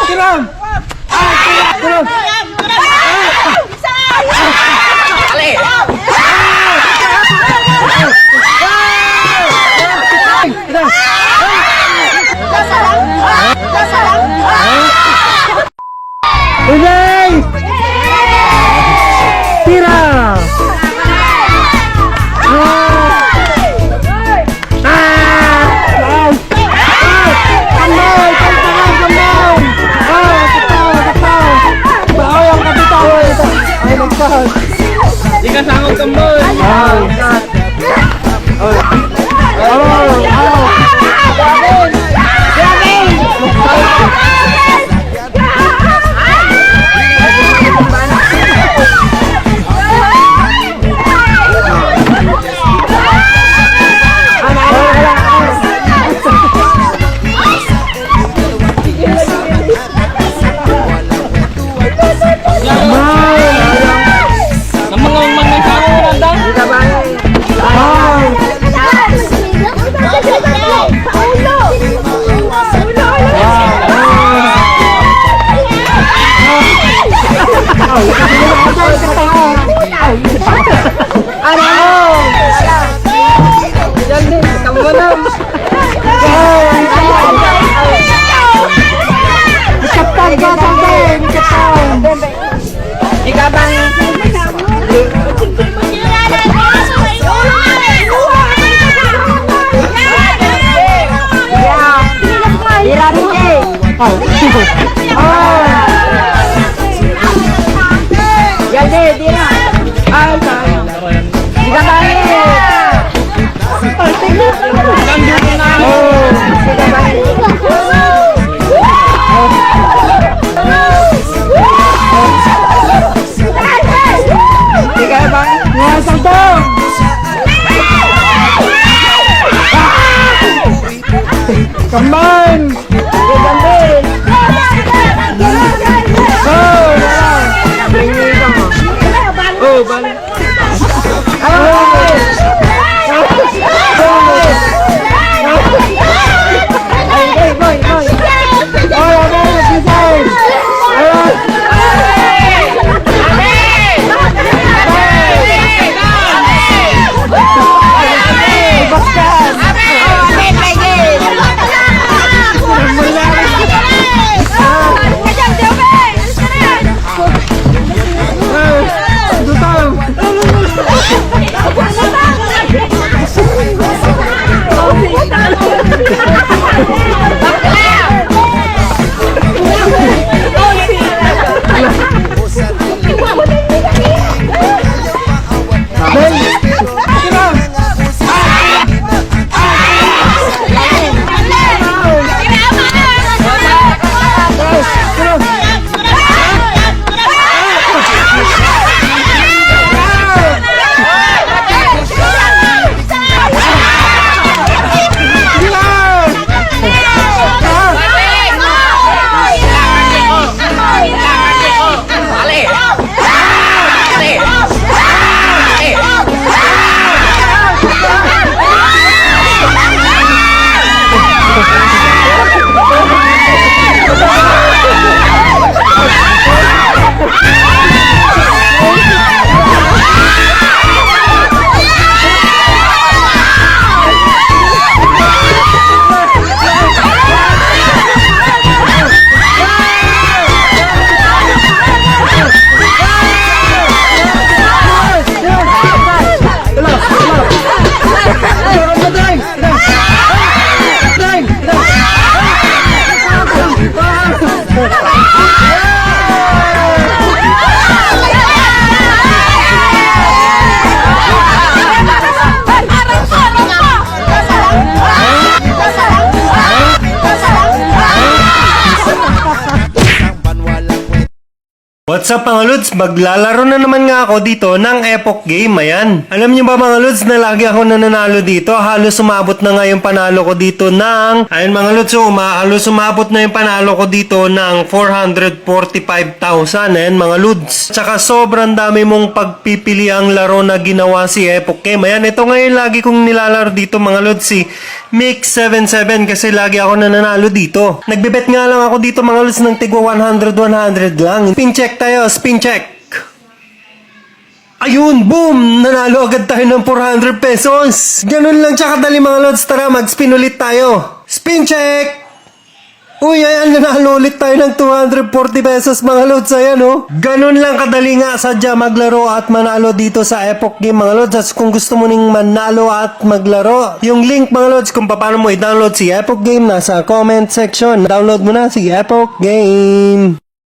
Tiram! Tiram! Ulay! Tira! Di ka sangog kambol. Kembang! Oh, balik. What's up mga Lods? Maglalaro na naman nga ako dito ng Epoch Game. Ayan. Alam niyo ba mga Lods na lagi ako nananalo dito? Halos umabot na nga yung panalo ko dito ng... Ayan mga Lods, halos umabot na yung panalo ko dito ng 445,000. Ayan mga Lods. Tsaka sobrang dami mong pagpipili ang laro na ginawa si Epoch Game. Ayan, ito ngayon lagi kong nilalaro dito mga Lods, si Mix77 kasi lagi ako nananalo dito. Nagbibet nga lang ako dito mga Lods ng tigwa 100 lang. Spin check tayo, spin check. Ayun, boom! Nanalo agad tayo ng 400 pesos. Ganun lang siya kadali mga Lods. Tara, mag-spin ulit tayo. Spin check! Uy, ayan, nanalo ulit tayo ng 240 pesos mga Lods. Ayan, oh. Ganun lang kadali nga sadya maglaro at manalo dito sa Epoch Game mga Lods. At kung gusto mo ning manalo at maglaro, yung link mga Lods kung paano mo i-download si Epoch Game nasa comment section. Download mo na si Epoch Game.